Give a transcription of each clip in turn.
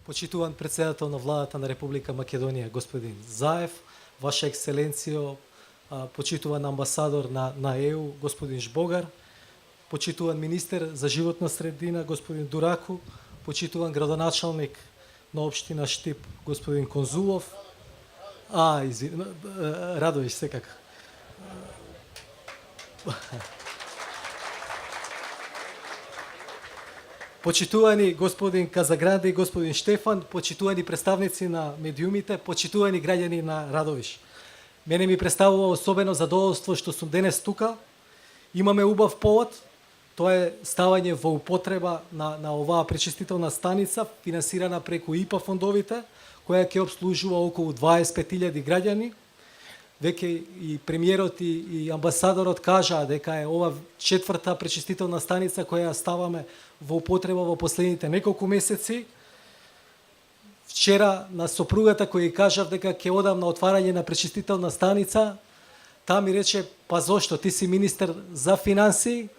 Почитуван председател на владата на Република Македонија, господин Заев, Ваша екселенцијо, почитуван амбасадор на ЕУ, господин Жбогар, почитуван министер за животна средина, господин Дураку, почитуван градоначалник на општина Штип, господин Конзулов, Радовиш секако. Почитувани господин Казагранде и господин Штефан, почитувани представници на медиумите, почитувани граѓани на Радовиш. Мене ми представува особено задоволство што сум денес тука. Имаме убав повод, тоа е ставање во употреба на оваа пречистителна станица, финансирана преку ИПА фондовите, која ќе обслужува околу 25.000 граѓани. Веќе и премиерот и амбасадорот кажаа дека е ова четврта пречистителна станица која ставаме во употреба во последните неколку месеци. Вчера на сопругата која кажав дека ќе одам на отварање на пречистителна станица, таа ми рече: па зошто, ти си министер за финансии,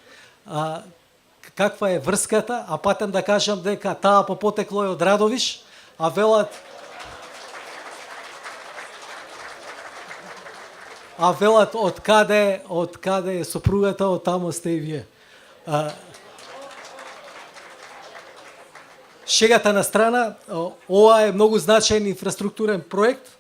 каква е врската? А патам да кажам дека таа по потекло е од Радовиш, а велат од каде е сопругата, од тамо сте и вие. Шегата на страна, ова е многу значаен инфраструктурен проект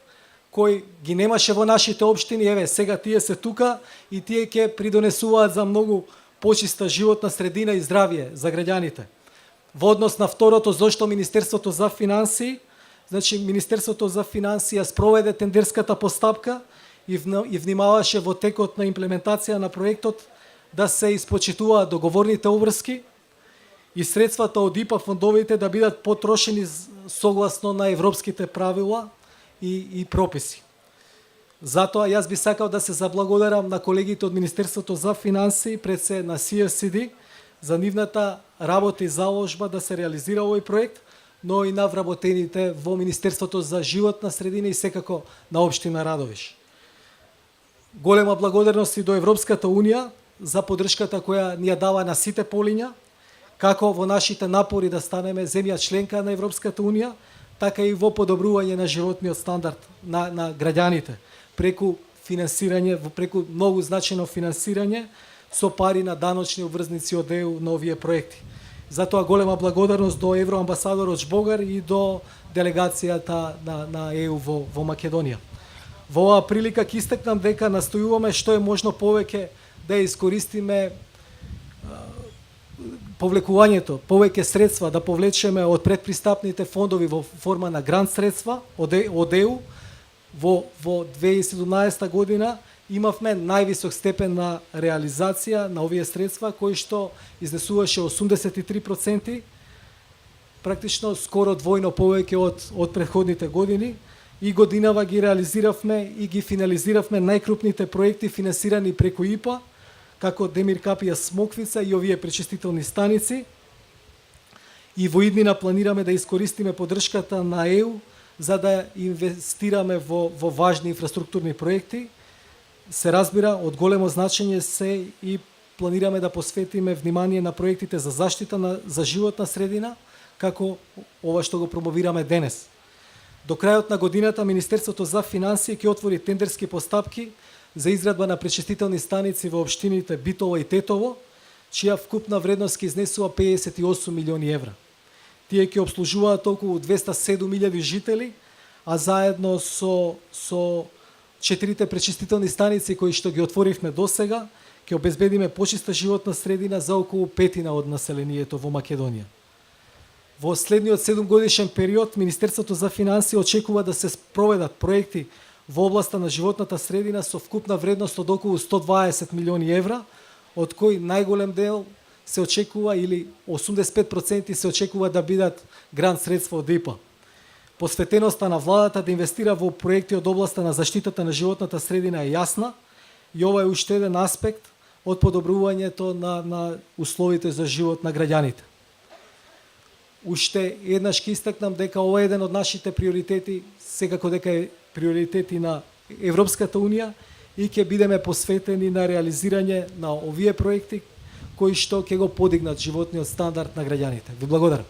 кој ги немаше во нашите општини. Еве, сега тие се тука и тие ќе придонесуваат за многу почиста животна средина и здравје за граѓаните. Во однос на второто, зошто Министерството за финансии, значи Министерството за финансија спроведе тендерската постапка и внимаваше во текот на имплементација на проектот да се испочитуваат договорните обврски и средствата од ИПА фондовите да бидат потрошени согласно на европските правила и прописи. Затоа јас би сакал да се заблагодарам на колегите од Министерството за финансии, пред се на CFCD, за нивната работа и заложба да се реализира овој проект, но и на вработените во Министерството за животна средина и секако на општина Радовиш. Голема благодарност и до Европската Унија за поддршката која ни ја дава на сите полиња, како во нашите напори да станеме земја членка на Европската Унија, така и во подобрување на животниот стандард на граѓаните, преку финансирање, преку многу значено финансирање со пари на даночни обврзници од ЕУ на овие проекти. Затоа голема благодарност до евроамбасадорот Жбогар и до делегацијата на ЕУ во Македонија. Во оваа прилика ќе истакнам дека настојуваме што е можно повеќе да искористиме повлекувањето, повеќе средства да повлечеме од предпристапните фондови во форма на грант средства од ЕУ. Во 2017 година имавме највисок степен на реализација на овие средства, кои што изнесуваше 83%, практично скоро двојно повеќе од претходните години. И годинава ги реализиравме и ги финализиравме најкрупните проекти финансирани преку ИПА, како Демир Капија Смоквица и овие пречистителни станици. И во иднина планираме да искористиме поддршката на ЕУ за да инвестираме во важни инфраструктурни проекти. Се разбира, од големо значење се и планираме да посветиме внимание на проектите за заштита за животна средина, како ова што го промовираме денес. До крајот на годината Министерството за финансии ќе отвори тендерски постапки за изградба на пречистителни станици во општините Битола и Тетово, чија вкупна вредност ќе изнесува 58 милиони евра. Тие ќе обслужуваат околу 207.000 жители, а заедно со четирите пречистителни станици кои што ги отворивме досега, ќе обезбедиме почиста животна средина за околу петина од населението во Македонија. Во следниот 7-годишен период Министерството за финансии очекува да се спроведат проекти во областа на животната средина со вкупна вредност од околу 120 милиони евра, од кои најголем дел се очекува, или 85% се очекува да бидат грант средства од ИПА. Посветеноста на владата да инвестира во проекти од областа на заштитата на животната средина е јасна и ова е уште еден аспект од подобрувањето на условите за живот на граѓаните. Уште еднаш ќе истакнам дека ова е еден од нашите приоритети, секако дека е приоритети на Европската Унија и ќе бидеме посветени на реализирање на овие проекти кои што ќе го подигнат животниот стандард на граѓаните. Ви благодарам.